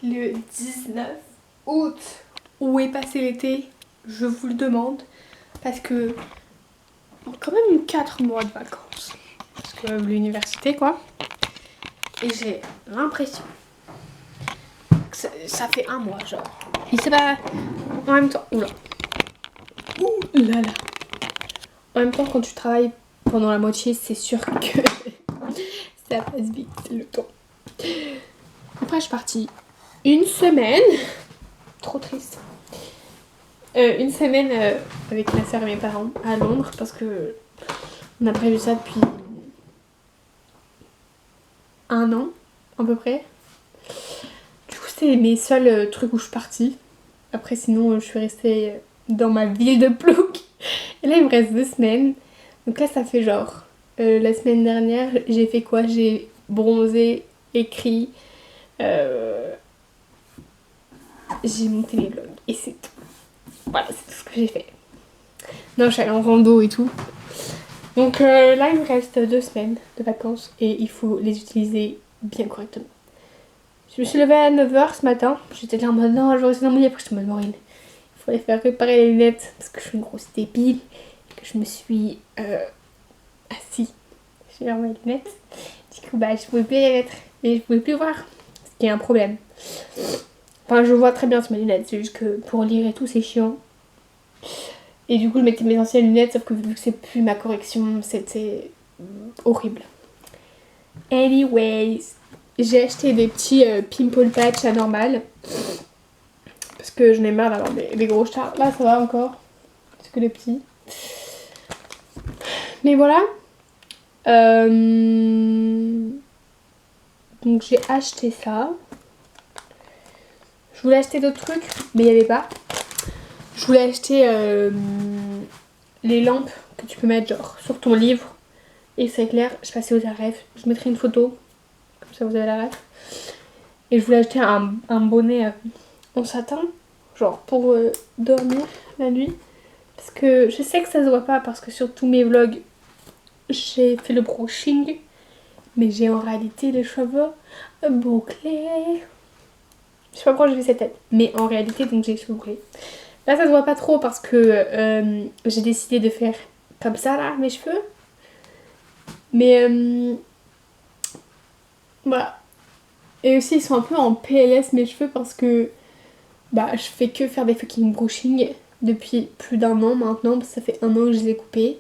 le 19 août. Où est passé l'été? Je vous le demande. Parce que quand même 4 mois de vacances. Parce que l'université quoi. Et j'ai l'impression que ça fait un mois genre. Il s'est pas... En même temps... Oula. Ouh là là. En même temps quand tu travailles pendant la moitié c'est sûr que ça passe vite le temps. Après je suis partie une semaine. Trop triste. Une semaine avec ma soeur et mes parents à Londres parce que on a prévu ça depuis un an à peu près. Du coup c'est mes seuls trucs où je suis partie. Après sinon je suis restée dans ma ville de Plouc. Et là il me reste 2 semaines. Donc là ça fait genre la semaine dernière j'ai fait quoi? J'ai bronzé, écrit, j'ai monté les vlogs et c'est tout. Voilà c'est tout ce que j'ai fait. Non je suis allée en rando et tout. Donc là il me reste 2 semaines de vacances et il faut les utiliser bien correctement. Je me suis levée à 9h ce matin. J'étais là en mode non je vais rester dans mon lit. Après je me suis dit Maureen, il faut aller faire réparer les lunettes parce que je suis une grosse débile. Et que je me suis assise sur mes lunettes. Du coup bah je pouvais plus les mettre et je pouvais plus voir. Ce qui est un problème. Enfin je vois très bien sur mes lunettes. C'est juste que pour lire et tout c'est chiant. Et du coup je mettais mes anciennes lunettes sauf que vu que c'est plus ma correction c'était horrible. Anyways, j'ai acheté des petits pimple patch anormal parce que j'en ai marre d'avoir des gros stars. Là ça va encore, c'est que les petits. Mais voilà. Donc j'ai acheté ça. Je voulais acheter d'autres trucs mais il n'y avait pas. Je voulais acheter les lampes que tu peux mettre genre sur ton livre et ça éclaire. Je passais aux RF. Je mettrai une photo comme ça vous avez la ref. Et je voulais acheter un bonnet en satin, genre pour dormir la nuit. Parce que je sais que ça se voit pas parce que sur tous mes vlogs, j'ai fait le brushing. Mais j'ai en réalité les cheveux bouclés. Je sais pas pourquoi j'ai fait cette tête. Mais en réalité, donc j'ai les cheveux bouclés. Là, ça se voit pas trop parce que j'ai décidé de faire comme ça là, mes cheveux. Mais voilà. Et aussi, ils sont un peu en PLS mes cheveux parce que bah, je fais que faire des fucking brushing depuis plus d'un an maintenant. Parce que ça fait un an que je les ai coupés.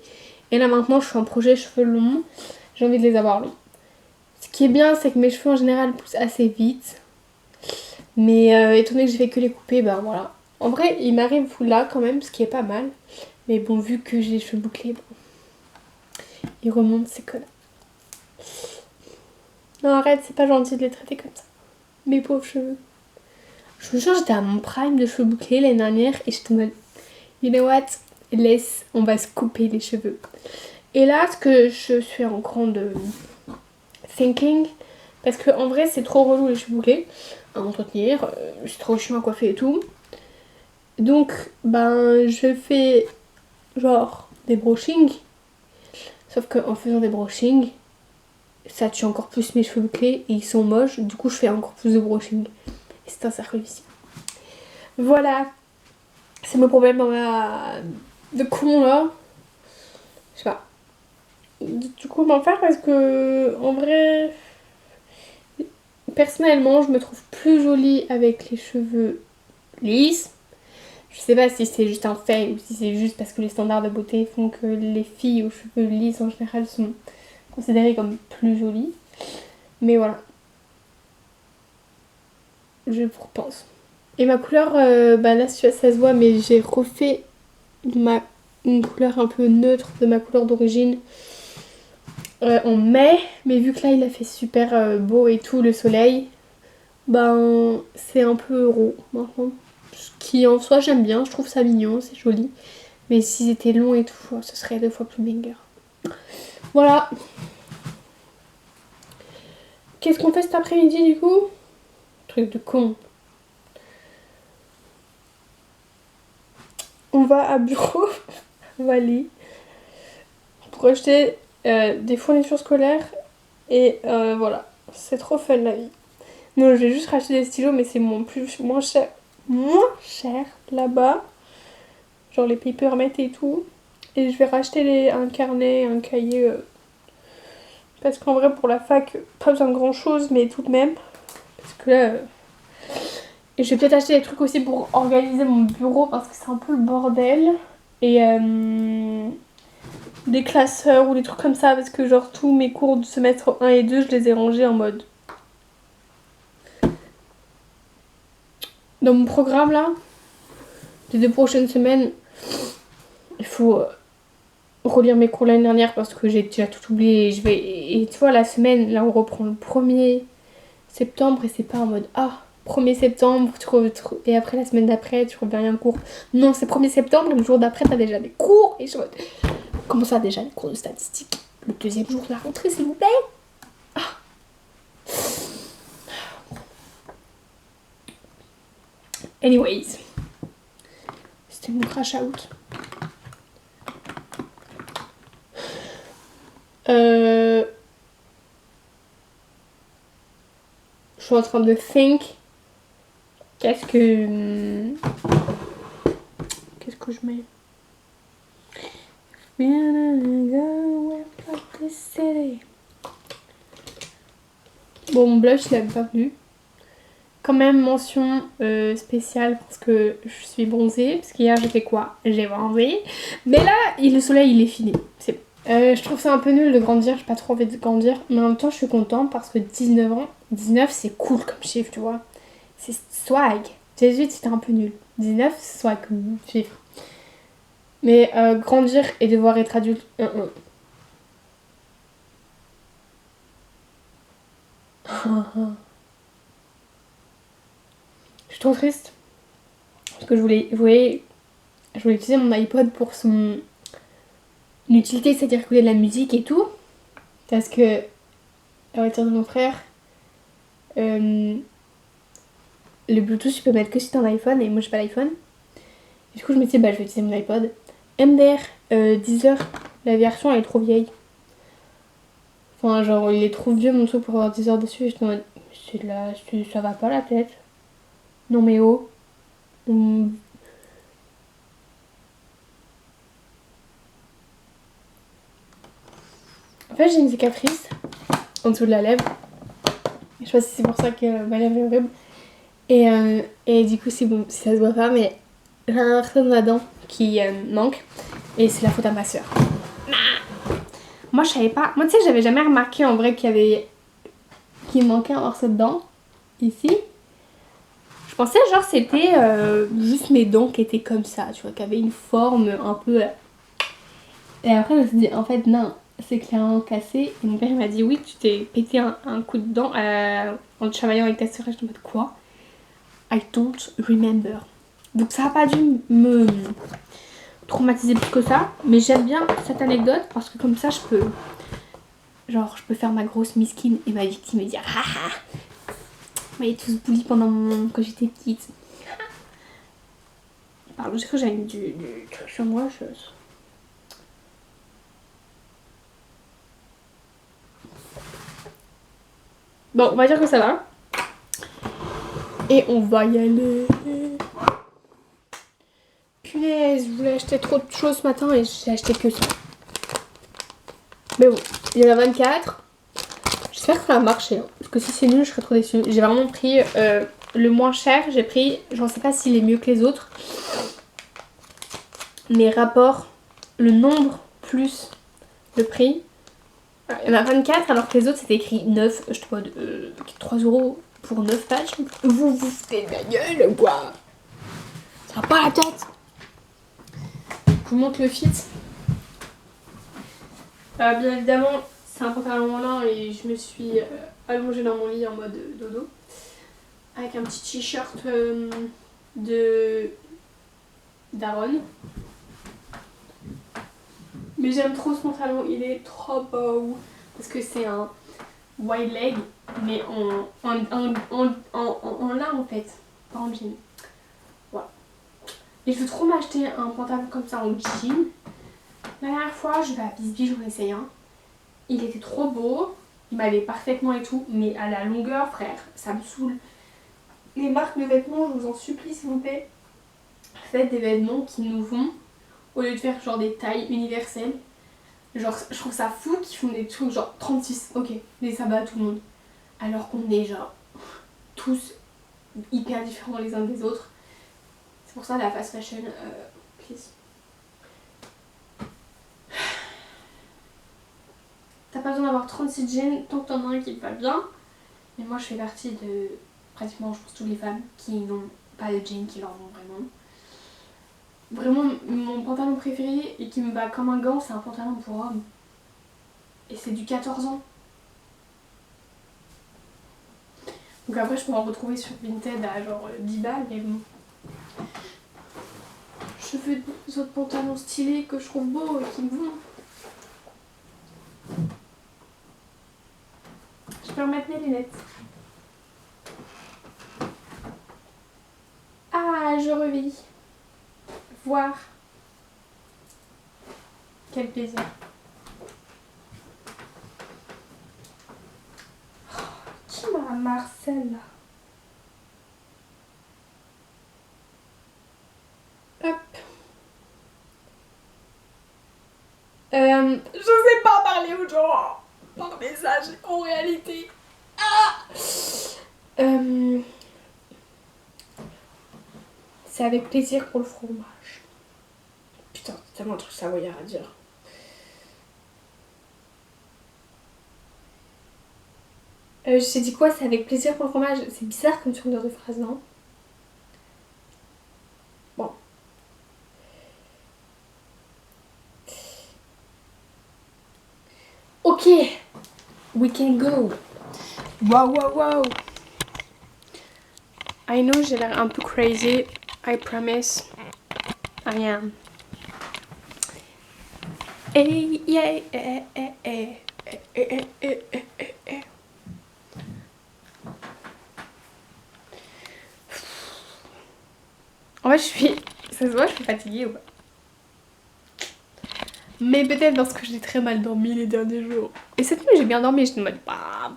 Et là maintenant, je suis en projet cheveux longs. J'ai envie de les avoir longs. Ce qui est bien, c'est que mes cheveux en général poussent assez vite. Mais étant donné que j'ai fait que les couper, bah voilà. En vrai, il m'arrive là quand même, ce qui est pas mal. Mais bon, vu que j'ai les cheveux bouclés, bon, ils remontent ces connards. Non, arrête, c'est pas gentil de les traiter comme ça. Mes pauvres cheveux. Je me jure, j'étais à mon prime de cheveux bouclés l'année dernière et j'étais en mode, you know what, laisse, on va se couper les cheveux. Et là, ce que je suis en grande thinking, parce que en vrai, c'est trop relou les cheveux bouclés à entretenir, c'est trop chiant à coiffer et tout. Donc, ben, je fais genre des brushings, sauf qu'en faisant des brushings, ça tue encore plus mes cheveux bouclés et ils sont moches, du coup, je fais encore plus de brushing. Et c'est un cercle vicieux. Voilà, c'est mon problème dans ma... de con là. Je sais pas. Du coup, m'en faire parce que en vrai, personnellement, je me trouve plus jolie avec les cheveux lisses. Je sais pas si c'est juste un fait ou si c'est juste parce que les standards de beauté font que les filles aux cheveux lisses en général sont considérées comme plus jolies. Mais voilà. Je pense. Et ma couleur, bah là ça se voit, mais j'ai refait une couleur un peu neutre de ma couleur d'origine en mai. Mais vu que là il a fait super beau et tout, le soleil, ben c'est un peu roux maintenant. Ce qui en soi j'aime bien, je trouve ça mignon, c'est joli. Mais si c'était long et tout, ce serait 2 fois plus banger. Voilà. Qu'est-ce qu'on fait cet après-midi du coup? Truc de con. On va à bureau, on va aller pour acheter des fournitures scolaires et voilà, c'est trop fun la vie. Non, je vais juste racheter des stylos, mais c'est moins cher là-bas. Genre les Papermate et tout. Et je vais racheter un carnet, un cahier. Parce qu'en vrai, pour la fac, pas besoin de grand chose, mais tout de même. Parce que là. Et je vais peut-être acheter des trucs aussi pour organiser mon bureau parce que c'est un peu le bordel. Et des classeurs ou des trucs comme ça parce que genre tous mes cours du semestre 1 et 2 je les ai rangés en mode. Dans mon programme là, les 2 prochaines semaines, il faut relire mes cours l'année dernière parce que j'ai déjà tout oublié. Et tu vois, la semaine, là on reprend le 1er septembre et c'est pas en mode ah, 1er septembre, et après la semaine d'après, tu reviens à un cours. Non, c'est 1er septembre, et le jour d'après, t'as déjà des cours. Et je suis en mode, comment ça, déjà des cours de statistique le 2e jour de la rentrée, s'il vous plaît? Ah. Anyways, c'était mon crash out. Je suis en train de think. Qu'est-ce que je mets? Bon, mon blush, il avait pas venu. Quand même, mention spéciale parce que je suis bronzée. Parce qu'hier, j'ai fait quoi? J'ai bronzé. Mais là, le soleil, il est fini. C'est bon. Je trouve ça un peu nul de grandir. J'ai pas trop envie de grandir. Mais en même temps, je suis contente parce que 19 ans, 19, c'est cool comme chiffre, tu vois. C'est swag. 18, c'était un peu nul. 19, c'est swag comme chiffre. Mais grandir et devoir être adulte, Je suis trop triste. Parce que je voulais utiliser mon iPod pour son utilité, c'est-à-dire écouter de la musique et tout. Parce que la voiture de mon frère, le Bluetooth, tu peux mettre que si t'as un iPhone et moi j'ai pas l'iPhone. Du coup, je me disais, bah je vais utiliser mon iPod. MDR 10h, la version elle est trop vieille. Enfin, genre, il est trop vieux mon truc pour avoir 10 heures dessus. Et je me dis, ça va pas la tête. Non, mais oh. En fait, j'ai une cicatrice en dessous de la lèvre. Je sais pas si c'est pour ça que ma lèvre est horrible. Et du coup, c'est bon, si ça se voit pas, mais j'ai un morceau de ma dent qui manque. Et c'est la faute à ma soeur. Moi, je savais pas. Moi, tu sais, j'avais jamais remarqué en vrai qu'il manquait un morceau de dent ici. Je pensais genre c'était juste mes dents qui étaient comme ça, tu vois, qui avaient une forme un peu. Et après, je me suis dit, en fait, non, c'est clairement cassé. Et mon père il m'a dit, oui, tu t'es pété un coup de dent en te chamaillant avec ta soeur. Et je me dis, quoi? I don't remember. Donc ça a pas dû me traumatiser plus que ça. Mais j'aime bien cette anecdote parce que comme ça, je peux faire ma grosse miskine et ma victime et dire, haha, vous m'avez tous bully quand j'étais petite. Pardon, j'ai cru que j'avais mis du truc sur moi. Bon, on va dire que ça va. Et on va y aller. Punaise, je voulais acheter trop de choses ce matin et j'ai acheté que ça. Mais bon, il y en a 24. J'espère que ça va marcher. Hein, parce que si c'est nul, je serais trop déçue. J'ai vraiment pris le moins cher. J'ai pris, j'en sais pas s'il est mieux que les autres. Mais rapport, le nombre plus le prix. Il y en a 24 alors que les autres c'était écrit 9. Je te vois 3€ pour 9 pages. Vous foutez de ma gueule ou quoi? Ça va pas la tête. Je vous montre le fit. Bien évidemment, c'est un pantalon lin et je me suis allongée dans mon lit en mode dodo. Avec un petit t-shirt d'Aaron. Mais j'aime trop ce pantalon, il est trop beau. Parce que c'est un wide leg, mais en lin en fait, pas en jean. Voilà. Et je veux trop m'acheter un pantalon comme ça en jean. La dernière fois, je vais à Bisbee, j'en essaye un. Il était trop beau. Il m'allait parfaitement et tout, mais à la longueur, frère, ça me saoule. Les marques de vêtements, je vous en supplie s'il vous plaît, faites des vêtements qui nous vont, au lieu de faire genre des tailles universelles. Genre, je trouve ça fou qu'ils font des trucs genre 36, ok, des sabbats à tout le monde. Alors qu'on est genre tous hyper différents les uns des autres. C'est pour ça la fast fashion, please. T'as pas besoin d'avoir 36 jeans tant que t'en as un qui te va bien. Mais moi je fais partie de pratiquement je pense toutes les femmes qui n'ont pas de jeans qui leur vont vraiment. Vraiment mon pantalon préféré et qui me va comme un gant, c'est un pantalon pour homme. Et c'est du 14 ans. Donc après je peux en retrouver sur Vinted à genre 10 balles, mais bon. Je veux des autres pantalons stylés que je trouve beaux et qui me vont. Je peux remettre mes lunettes. Ah, je revis. Voir. Quel plaisir. Oh, qui m'a Marcel là? Hop. Je sais pas parler aux gens par message en réalité. Ah c'est avec plaisir pour le fromage. Putain, c'est tellement un truc savoyard à dire. Je t'ai dit quoi? C'est avec plaisir pour le fromage. C'est bizarre comme tournure de phrase, non? Bon. Ok. We can go. Wow, wow, wow. I know j'ai l'air un peu crazy. I promise. I am. Hey, yeah, eh, eh, eh, eh, eh, eh, eh, eh, eh. En fait, ça se voit, je suis fatiguée ou pas? Mais peut-être parce que j'ai très mal dormi les derniers jours. Et cette nuit, j'ai bien dormi. Je me dis, bah,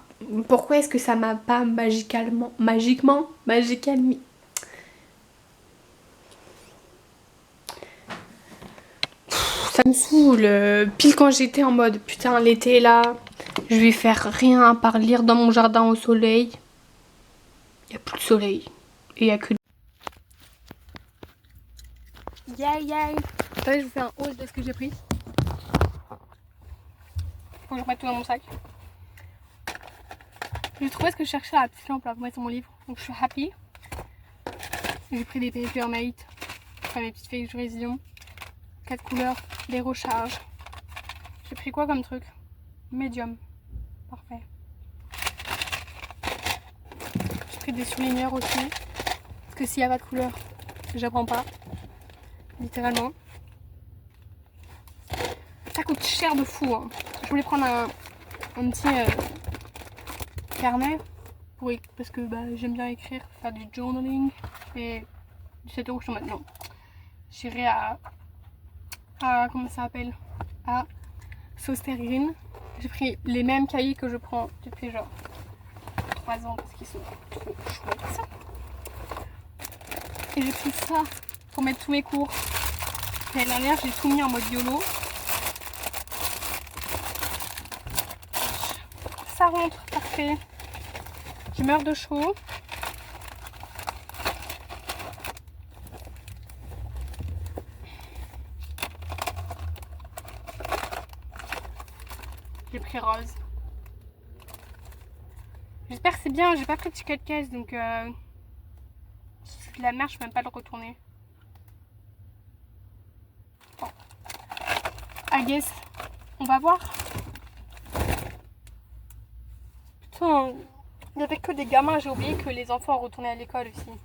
pourquoi est-ce que ça m'a pas magiquement ça me saoule. Pile quand j'étais en mode, putain, l'été là, je vais faire rien à part lire dans mon jardin au soleil. Il n'y a plus de soleil. Et il n'y a que... Yay, yay. Attendez, je vous fais un haul de ce que j'ai pris. Faut que je remette tout dans mon sac. J'ai trouvé ce que je cherchais à la petite lampe là pour mettre sur mon livre. Donc je suis happy. J'ai pris des Paper Mate. Enfin mes petites feuilles de révision. 4 couleurs. Des recharges. J'ai pris quoi comme truc? Medium. Parfait. J'ai pris des surligneurs aussi. Parce que s'il n'y a pas de couleur, j'apprends pas. Littéralement. Ça coûte cher de fou. Hein. Je voulais prendre un petit carnet parce que bah, j'aime bien écrire, faire du journaling. Et 17 € je suis en mode non. J'irai à comment ça s'appelle, à Sostergreen. J'ai pris les mêmes cahiers que je prends depuis genre 3 ans parce qu'ils sont trop chouettes. Et j'ai pris ça pour mettre tous mes cours. L'année dernière j'ai tout mis en mode YOLO. Ça rentre, parfait. Je meurs de chaud. J'ai pris rose. J'espère que c'est bien. J'ai pas pris de ticket de caisse donc si c'est de la merde, je peux même pas le retourner. Bon. I guess. On va voir. Putain, il n'y avait que des gamins. J'ai oublié que les enfants retournaient à l'école aussi.